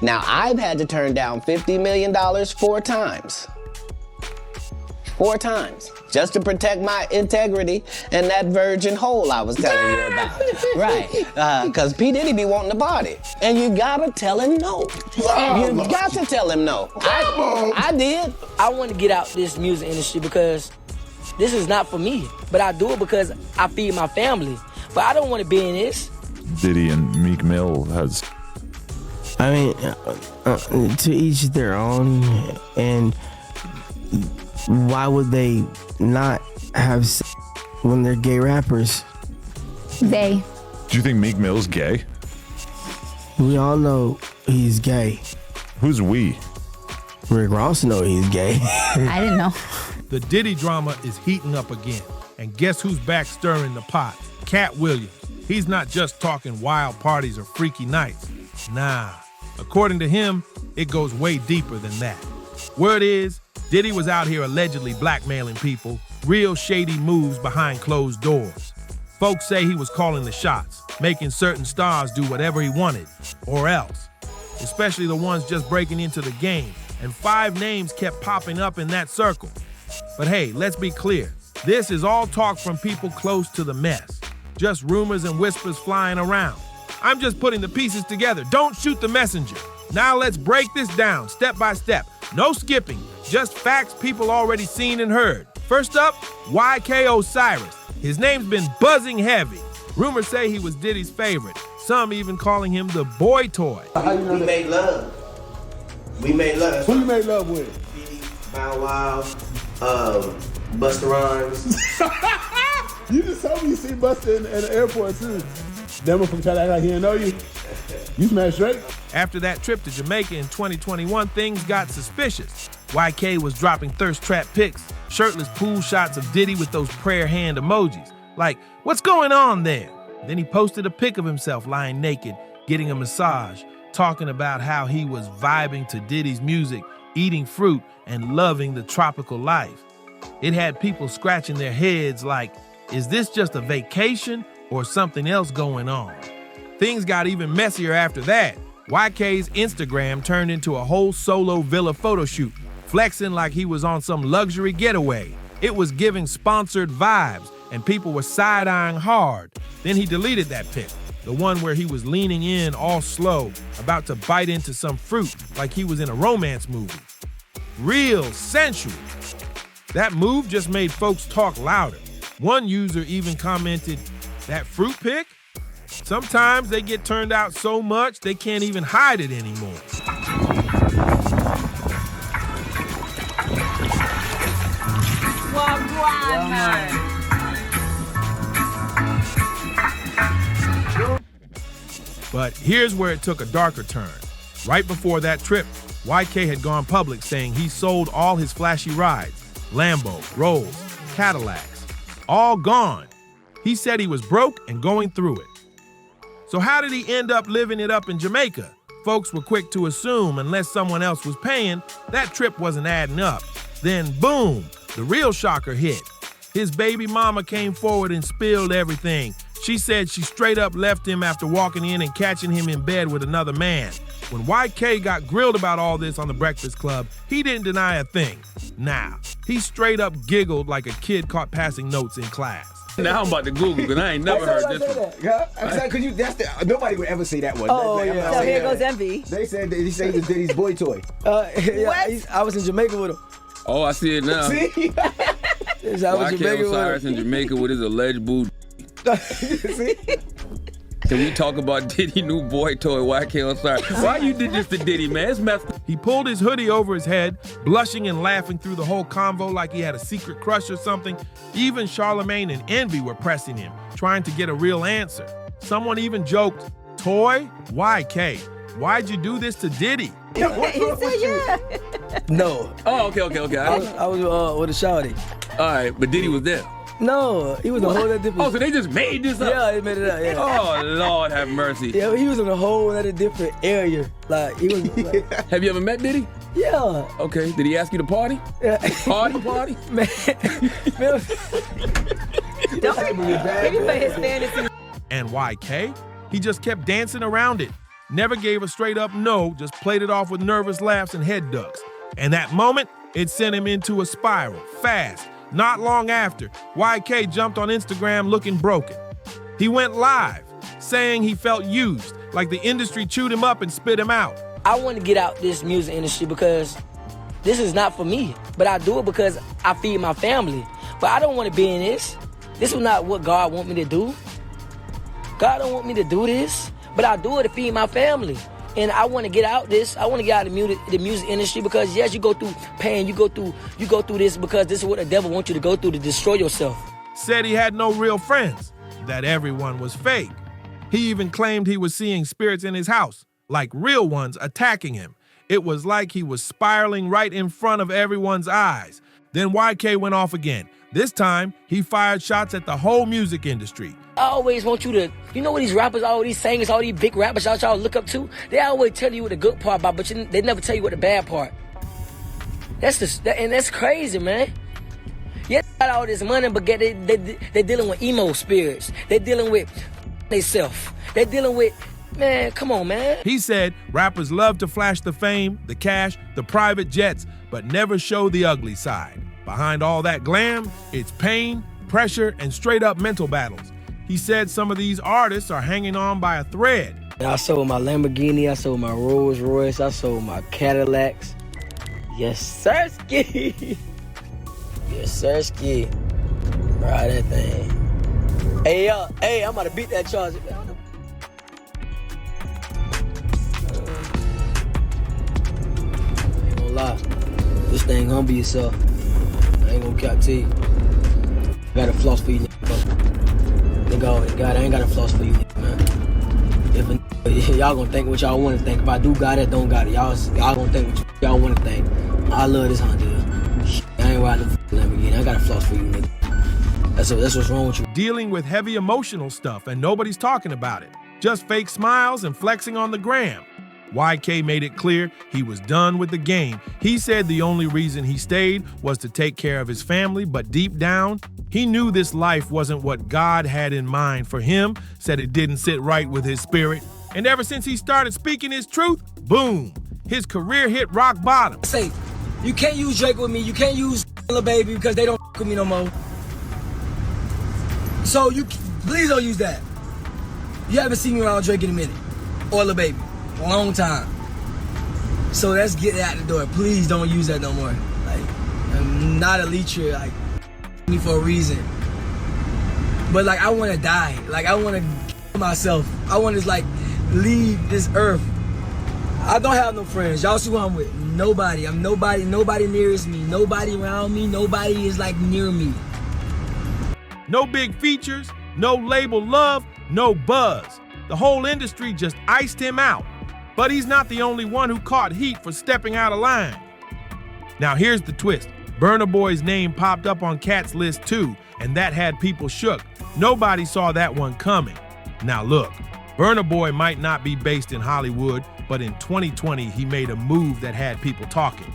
Now, I've had to turn down $50 million 4 times. 4 times. Just to protect my integrity and that virgin hole I was telling you about. Right. Because P. Diddy be wanting to party. And you gotta tell him no. You got to tell him no. I did. I want to get out this music industry because this is not for me. But I do it because I feed my family. But I don't want to be in this. Diddy and Meek Mill has... I mean, to each their own, and why would they not have sex when they're gay rappers? They. Do you think Meek Mill's gay? We all know he's gay. Who's we? Rick Ross know he's gay. I didn't know. The Diddy drama is heating up again. And guess who's back stirring the pot? Katt Williams. He's not just talking wild parties or freaky nights. Nah. According to him, it goes way deeper than that. Word is, Diddy was out here allegedly blackmailing people, real shady moves behind closed doors. Folks say he was calling the shots, making certain stars do whatever he wanted, or else. Especially the ones just breaking into the game, and 5 names kept popping up in that circle. But hey, let's be clear. This is all talk from people close to the mess. Just rumors and whispers flying around. I'm just putting the pieces together. Don't shoot the messenger. Now let's break this down step by step. No skipping, just facts people already seen and heard. First up, YK Osiris. His name's been buzzing heavy. Rumors say he was Diddy's favorite. Some even calling him the boy toy. How you know that? made love. We made love. Who you made love with? Diddy, Bow Wow, Busta Rhymes. You just told me you see Busta in the airport too. That one from China like he didn't know you. You smashed straight. After that trip to Jamaica in 2021, things got suspicious. YK was dropping thirst trap pics, shirtless pool shots of Diddy with those prayer hand emojis. Like, what's going on there? Then he posted a pic of himself lying naked, getting a massage, talking about how he was vibing to Diddy's music, eating fruit, and loving the tropical life. It had people scratching their heads like, is this just a vacation or something else going on? Things got even messier after that. YK's Instagram turned into a whole solo villa photo shoot, flexing like he was on some luxury getaway. It was giving sponsored vibes, and people were side-eyeing hard. Then he deleted that pic, the one where he was leaning in all slow, about to bite into some fruit like he was in a romance movie. Real sensual. That move just made folks talk louder. One user even commented, "That fruit pic? Sometimes they get turned out so much they can't even hide it anymore." But here's where it took a darker turn. Right before that trip, YK had gone public saying he sold all his flashy rides, Lambo, Rolls, Cadillacs, all gone. He said he was broke and going through it. So how did he end up living it up in Jamaica? Folks were quick to assume unless someone else was paying, that trip wasn't adding up. Then boom, the real shocker hit. His baby mama came forward and spilled everything. She said she straight up left him after walking in and catching him in bed with another man. When YK got grilled about all this on The Breakfast Club, he didn't deny a thing. Nah, he straight up giggled like a kid caught passing notes in class. Now I'm about to Google because I ain't never heard this one. Yeah, nobody would ever say that one. Oh, yeah. So here goes Envy. They said he was Diddy's boy toy. I was in Jamaica with him. Oh, I see it now. See? YK Osiris in Jamaica with his alleged boo. See? Can we talk about Diddy new boy toy, YK Osiris? Why you did this to Diddy, man? It's messed up. He pulled his hoodie over his head, blushing and laughing through the whole convo like he had a secret crush or something. Even Charlamagne and Envy were pressing him, trying to get a real answer. Someone even joked, "Toy? YK, why'd you do this to Diddy?" He said yeah. No. Oh, okay. I was with a shawty. All right, but Diddy was there. No, he was in a whole other different... Oh, so they just made this up? Yeah, they made it up, yeah. Oh, Lord have mercy. Yeah, he was in a whole other different area. Like, he was... Like, have you ever met Diddy? Yeah. Okay, did he ask you to party? Yeah. Party? Man. Don't he put his fantasy. And YK, he just kept dancing around it. never gave a straight up no, just played it off with nervous laughs and head ducks. And that moment, it sent him into a spiral, fast. Not long after, YK jumped on Instagram looking broken. He went live, saying he felt used, like the industry chewed him up and spit him out. I want to get out this music industry because this is not for me. But I do it because I feed my family. But I don't want to be in this. This is not what God want me to do. God don't want me to do this. But I do it to feed my family. And I want to get out this. I want to get out of the music industry because yes, you go through pain. You go through this because this is what the devil wants you to go through to destroy yourself. Said he had no real friends, that everyone was fake. He even claimed he was seeing spirits in his house, like real ones attacking him. It was like he was spiraling right in front of everyone's eyes. Then YK went off again. This time, he fired shots at the whole music industry. I always want you to, you know what these rappers, all these singers, all these big rappers y'all look up to? They always tell you what the good part about, but they never tell you what the bad part. And that's crazy, man. Yeah, they got all this money, but they dealing with emo spirits. They dealing with themselves. They dealing with, man, come on, man. He said rappers love to flash the fame, the cash, the private jets, but never show the ugly side. Behind all that glam, it's pain, pressure, and straight up mental battles. He said some of these artists are hanging on by a thread. I sold my Lamborghini, I sold my Rolls Royce, I sold my Cadillacs. Yes, sir, ski. Yes, sir, ski. Ride that thing. Hey, I'm about to beat that charge. Ain't gonna lie. This thing gonna be yourself. I ain't gonna cap to you. Got a floss for you, nigga. God, I ain't got a floss for you, man. If y'all gonna think what y'all wanna think. If I do got it, don't got it. Y'all gonna think what y'all wanna think. I love this Honda. I ain't riding the Lamborghini. I got a floss for you, nigga. That's what's wrong with you. Dealing with heavy emotional stuff and nobody's talking about it. Just fake smiles and flexing on the gram. YK made it clear he was done with the game. He said the only reason he stayed was to take care of his family, but deep down, he knew this life wasn't what God had in mind for him, said it didn't sit right with his spirit. And ever since he started speaking his truth, boom, his career hit rock bottom. Say, you can't use Drake with me, you can't use Lil Baby because they don't with me no more. So please don't use that. You haven't seen me around Drake in a minute, or Lil Baby. A long time. So let's get that out the door. Please don't use that no more. Like, I'm not a leecher, like, me for a reason. But like, I want to die. Like, I want to kill myself. I want to like leave this earth. I don't have no friends. Y'all see who I'm with? Nobody. I'm nobody. Nobody nearest me. Nobody around me. Nobody is like near me. No big features, no label love, no buzz. The whole industry just iced him out. But he's not the only one who caught heat for stepping out of line. Now here's the twist. Burna Boy's name popped up on Katt's list too, and that had people shook. Nobody saw that one coming. Now look, Burna Boy might not be based in Hollywood, but in 2020 he made a move that had people talking.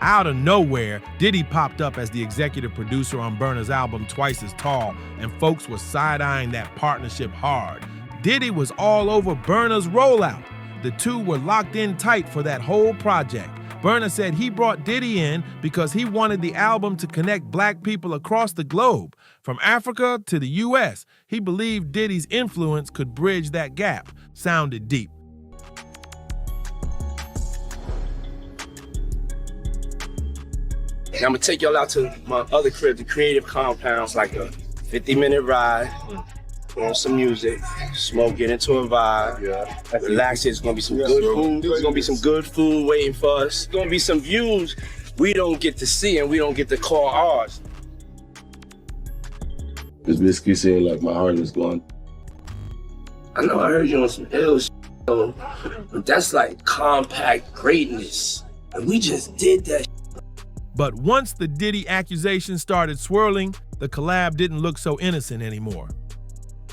Out of nowhere, Diddy popped up as the executive producer on Burna's album Twice as Tall, and folks were side-eyeing that partnership hard. Diddy was all over Burna's rollout. The two were locked in tight for that whole project. Burna said he brought Diddy in because he wanted the album to connect black people across the globe. From Africa to the US, he believed Diddy's influence could bridge that gap. Sounded deep. And I'm gonna take y'all out to my other crib, the Creative Compounds, like a 50-minute ride. Put on some music, smoke, get into a vibe, relax. It's gonna be some good food. There's gonna be some good food waiting for us. There's gonna be some views we don't get to see and we don't get to call ours. It's basically saying like my heart is gone. I know I heard you on some ill shit, but that's like compact greatness. And we just did that. But once the Diddy accusations started swirling, the collab didn't look so innocent anymore.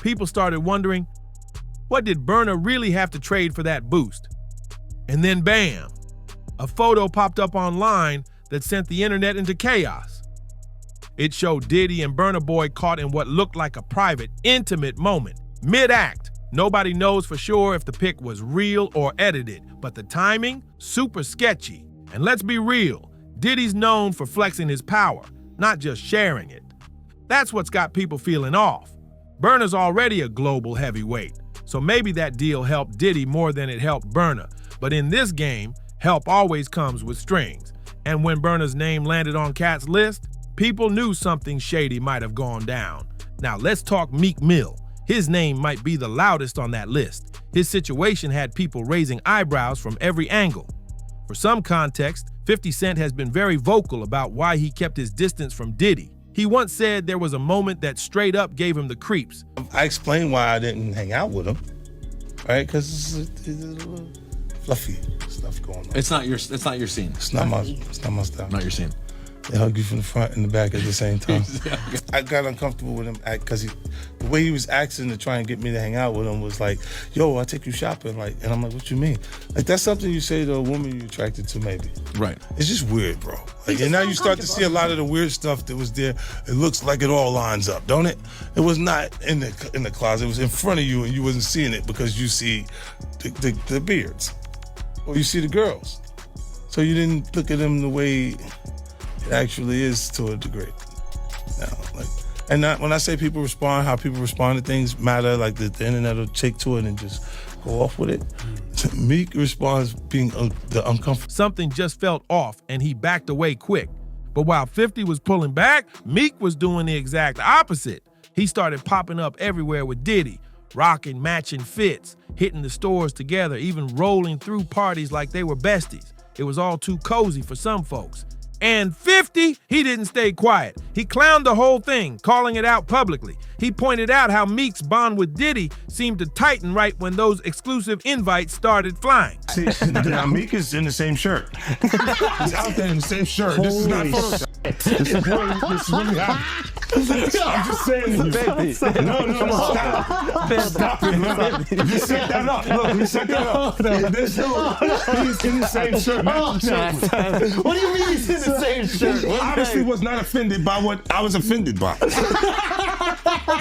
People started wondering, what did Burna really have to trade for that boost? And then bam, a photo popped up online that sent the internet into chaos. It showed Diddy and Burna Boy caught in what looked like a private, intimate moment. Mid-act, Nobody knows for sure if the pic was real or edited, but the timing, super sketchy. And let's be real, Diddy's known for flexing his power, not just sharing it. That's what's got people feeling off. Burna's already a global heavyweight, so maybe that deal helped Diddy more than it helped Burna. But in this game, help always comes with strings. And when Burna's name landed on Katt's list, people knew something shady might have gone down. Now let's talk Meek Mill. His name might be the loudest on that list. His situation had people raising eyebrows from every angle. For some context, 50 Cent has been very vocal about why he kept his distance from Diddy. He once said there was a moment that straight up gave him the creeps. I explained why I didn't hang out with him, right? Because it's a little fluffy stuff going on. It's not your scene. It's not my style. Not your scene. They hug you from the front and the back at the same time. I got uncomfortable with him because the way he was asking to try and get me to hang out with him was like, yo, I'll take you shopping. And I'm like, what you mean? Like, that's something you say to a woman you're attracted to, maybe. Right. It's just weird, bro. And now you start to see a lot of the weird stuff that was there. It looks like it all lines up, don't it? It was not in the closet. It was in front of you and you wasn't seeing it because you see the beards or you see the girls. So you didn't look at them the way it actually is to a degree. When I say people respond, how people respond to things matter, like the internet will take to it and just go off with it. Meek responds being the uncomfortable. Something just felt off and he backed away quick. But while 50 was pulling back, Meek was doing the exact opposite. He started popping up everywhere with Diddy, rocking matching fits, hitting the stores together, even rolling through parties like they were besties. It was all too cozy for some folks. And 50, he didn't stay quiet. He clowned the whole thing, calling it out publicly. He pointed out how Meek's bond with Diddy seemed to tighten right when those exclusive invites started flying. See, now Meek is in the same shirt. He's out there in the same shirt. This is not Photoshop. This is really happening. I'm just saying to you. No, stop it. Look, you set that up. Look, you set that up. There's he's in the same shirt. What do you mean he's in the same shirt? I obviously was not offended by what I was offended by.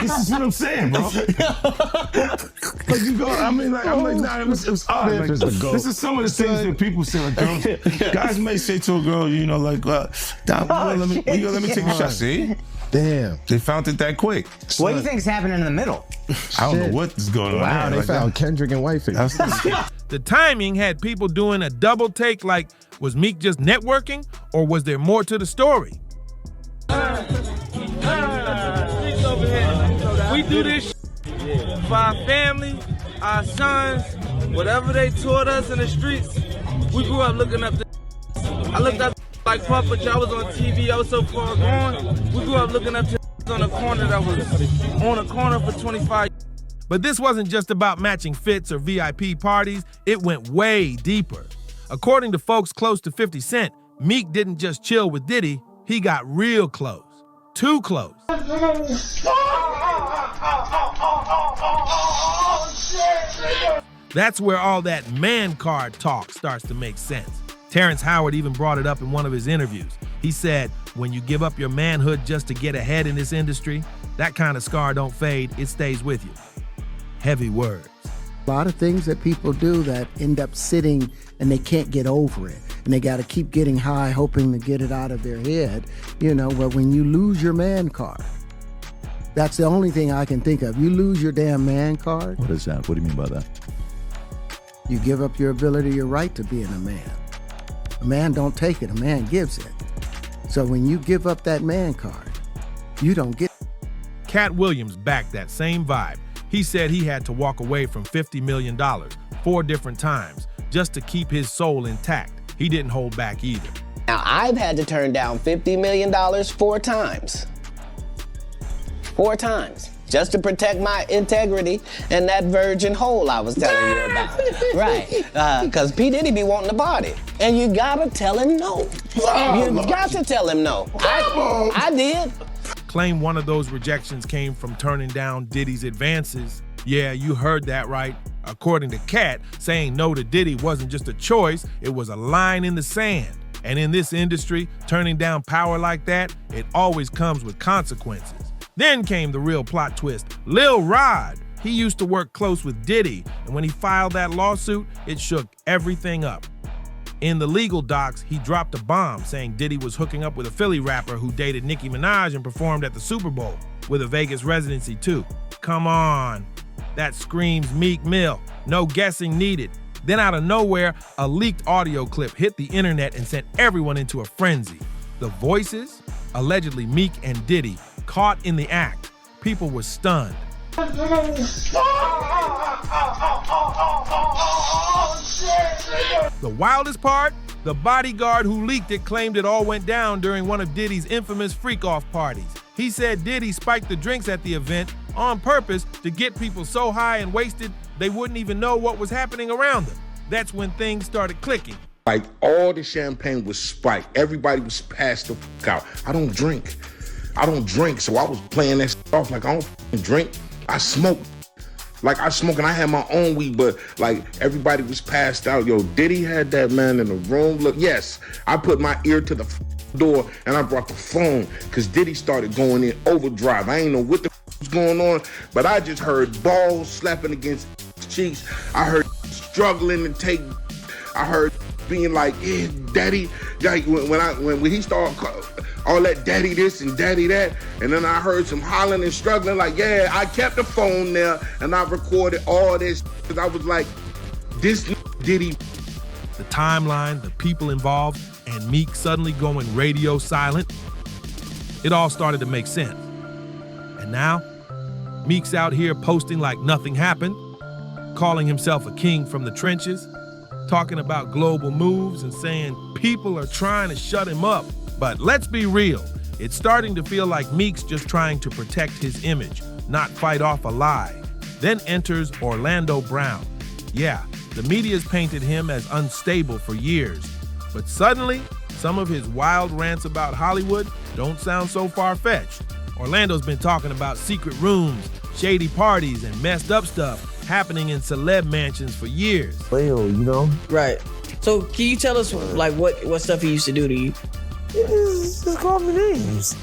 This is what I'm saying, bro. Like you go, I'm like, nah, it was odd. Like, this is some of the things that people say. Like, girls, guys may say to a girl, let me take a shot. See? Damn. They found it that quick. What do you think's happening in the middle? I don't know what is going on. Wow, they found Kendrick and Whiteface. The timing had people doing a double take like, was Meek just networking or was there more to the story? We do this for our family, our sons, whatever they taught us in the streets. We grew up looking up to I looked up like Puppet, I was on TV, I was so far gone. We grew up looking up to on a corner that was on a corner for 25 years. But this wasn't just about matching fits or VIP parties, it went way deeper. According to folks close to 50 Cent, Meek didn't just chill with Diddy, he got real close. Too close. That's where all that man card talk starts to make sense. Terrence Howard even brought it up in one of his interviews. He said, when you give up your manhood just to get ahead in this industry, that kind of scar don't fade, it stays with you. Heavy words. A lot of things that people do that end up sitting and they can't get over it. And they got to keep getting high, hoping to get it out of their head. But when you lose your man card, that's the only thing I can think of. You lose your damn man card. What is that? What do you mean by that? You give up your ability, your right to being a man. A man don't take it, a man gives it. So when you give up that man card, you don't get it. Katt Williams backed that same vibe. He said he had to walk away from $50 million 4 different times just to keep his soul intact. He didn't hold back either. Now, I've had to turn down $50 million 4 times. 4 times. Just to protect my integrity and that virgin hole I was telling you about. Right. Because P. Diddy be wanting to party. And you gotta tell him no. You got to tell him no. I did. Claim one of those rejections came from turning down Diddy's advances. Yeah, you heard that right. According to Katt, saying no to Diddy wasn't just a choice, it was a line in the sand. And in this industry, turning down power like that, it always comes with consequences. Then came the real plot twist. Lil Rod, He used to work close with Diddy, and when he filed that lawsuit, it shook everything up. In the legal docs, he dropped a bomb saying Diddy was hooking up with a Philly rapper who dated Nicki Minaj and performed at the Super Bowl, with a Vegas residency too. Come on. That screams Meek Mill. No guessing needed. Then out of nowhere, a leaked audio clip hit the internet and sent everyone into a frenzy. The voices, allegedly Meek and Diddy, caught in the act. People were stunned. The wildest part? The bodyguard who leaked it claimed it all went down during one of Diddy's infamous freak-off parties. He said Diddy spiked the drinks at the event on purpose to get people so high and wasted they wouldn't even know what was happening around them. That's when things started clicking. Like, all the champagne was spiked. Everybody was passed the fuck out. I don't drink, so I was playing that off like I don't drink. I smoke. Like, I smoke and I had my own weed, but like everybody was passed out. Yo, Diddy had that man in the room. Look, yes, I put my ear to the door and I brought the phone because Diddy started going in overdrive. I ain't know what the was going on, but I just heard balls slapping against cheeks. I heard struggling to take. I heard being like, yeah, daddy. Like when he started all that daddy this and daddy that, and then I heard some hollering and struggling. Like, yeah, I kept the phone there and I recorded all this because I was like, this Diddy. The timeline, the people involved, and Meek suddenly going radio silent. It all started to make sense. And now, Meek's out here posting like nothing happened, calling himself a king from the trenches, talking about global moves and saying people are trying to shut him up. But let's be real, it's starting to feel like Meek's just trying to protect his image, not fight off a lie. Then enters Orlando Brown. Yeah, the media's painted him as unstable for years, but suddenly, some of his wild rants about Hollywood don't sound so far-fetched. Orlando's been talking about secret rooms, shady parties, and messed up stuff happening in celeb mansions for years. Well, you know? Right. So can you tell us like what stuff he used to do to you? Just call me names.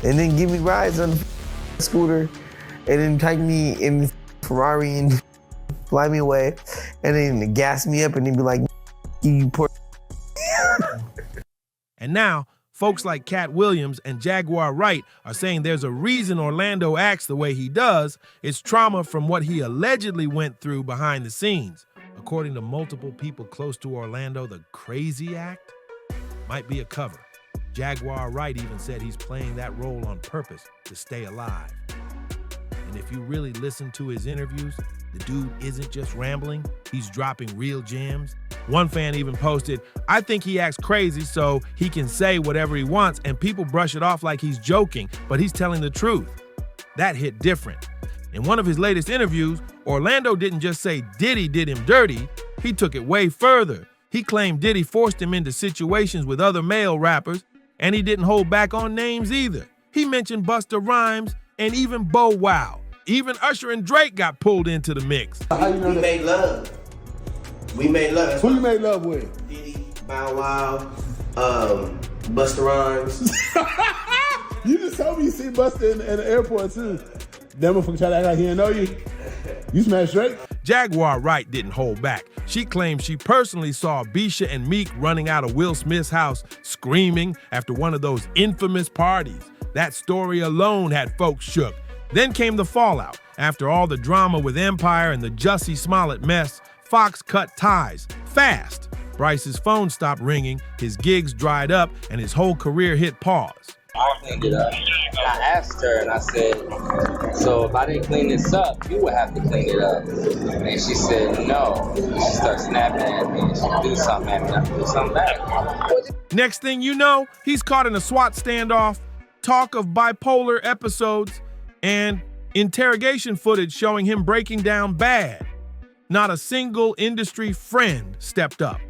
And then give me rides on the scooter, and then take me in the Ferrari and fly me away, and then gas me up and then be like, you poor. And now, folks like Katt Williams and Jaguar Wright are saying there's a reason Orlando acts the way he does. It's trauma from what he allegedly went through behind the scenes. According to multiple people close to Orlando, the crazy act might be a cover. Jaguar Wright even said he's playing that role on purpose to stay alive. And if you really listen to his interviews, the dude isn't just rambling, he's dropping real gems. One fan even posted, I think he acts crazy so he can say whatever he wants and people brush it off like he's joking, but he's telling the truth. That hit different. In one of his latest interviews, Orlando didn't just say Diddy did him dirty, he took it way further. He claimed Diddy forced him into situations with other male rappers, and he didn't hold back on names either. He mentioned Busta Rhymes and even Bow Wow. Even Usher and Drake got pulled into the mix. How you know we made love. We made love. Who you made love with? Diddy, Bow Wow, Busta Rhymes. You just told me you see Busta in the airport too. That motherfucker try to act like he didn't know you. You smashed Drake? Jaguar Wright didn't hold back. She claimed she personally saw Bisha and Meek running out of Will Smith's house screaming after one of those infamous parties. That story alone had folks shook. Then came the fallout. After all the drama with Empire and the Jussie Smollett mess, Fox cut ties fast. Bryce's phone stopped ringing, his gigs dried up, and his whole career hit pause. I cleaned it up. I asked her and I said, so if I didn't clean this up, you would have to clean it up. And she said, no. She started snapping at me and she'd do something at me and I'd do something back. Next thing you know, he's caught in a SWAT standoff, talk of bipolar episodes, and interrogation footage showing him breaking down bad. Not a single industry friend stepped up.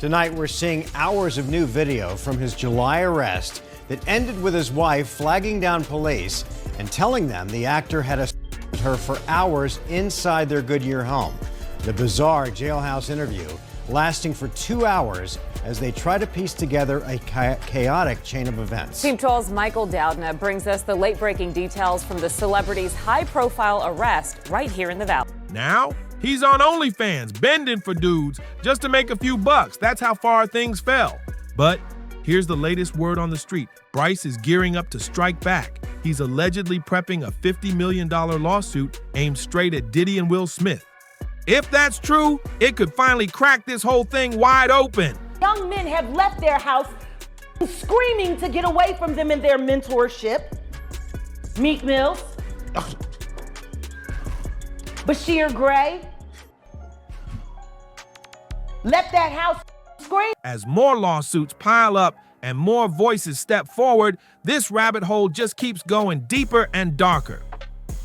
Tonight, we're seeing hours of new video from his July arrest that ended with his wife flagging down police and telling them the actor had assaulted her for hours inside their Goodyear home. The bizarre jailhouse interview lasting for 2 hours as they try to piece together a chaotic chain of events. Team 12's Michael Doudna brings us the late-breaking details from the celebrity's high-profile arrest right here in the Valley. Now, he's on OnlyFans, bending for dudes just to make a few bucks. That's how far things fell. But here's the latest word on the street. Bryce is gearing up to strike back. He's allegedly prepping a $50 million lawsuit aimed straight at Diddy and Will Smith. If that's true, it could finally crack this whole thing wide open. Young men have left their house screaming to get away from them in their mentorship. Meek Mill, Bryshere Gray, left that house screaming. As more lawsuits pile up and more voices step forward, this rabbit hole just keeps going deeper and darker.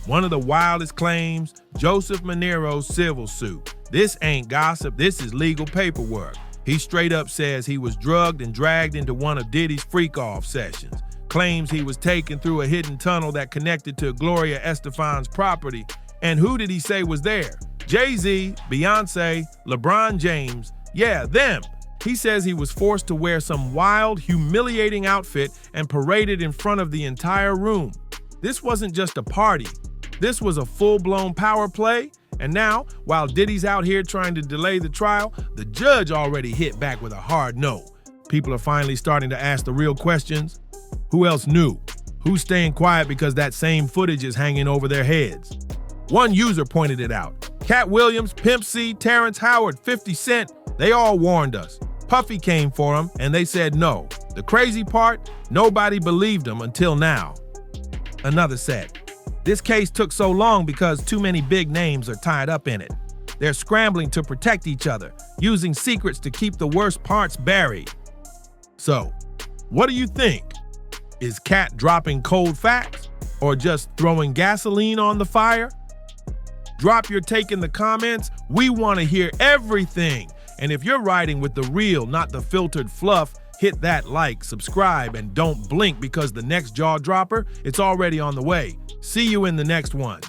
One of the wildest claims, Joseph Monero's civil suit. This ain't gossip, this is legal paperwork. He straight up says he was drugged and dragged into one of Diddy's freak-off sessions. Claims he was taken through a hidden tunnel that connected to Gloria Estefan's property. And who did he say was there? Jay-Z, Beyonce, LeBron James, yeah, them. He says he was forced to wear some wild, humiliating outfit and paraded in front of the entire room. This wasn't just a party. This was a full-blown power play, and now, while Diddy's out here trying to delay the trial, the judge already hit back with a hard no. People are finally starting to ask the real questions. Who else knew? Who's staying quiet because that same footage is hanging over their heads? One user pointed it out. Katt Williams, Pimp C, Terrence Howard, 50 Cent, they all warned us. Puffy came for them, and they said no. The crazy part, nobody believed them until now. Another said, this case took so long because too many big names are tied up in it. They're scrambling to protect each other, using secrets to keep the worst parts buried. So, what do you think? Is Katt dropping cold facts or just throwing gasoline on the fire? Drop your take in the comments. We want to hear everything. And if you're riding with the real, not the filtered fluff, hit that like, subscribe, and don't blink because the next jaw dropper, it's already on the way. See you in the next one.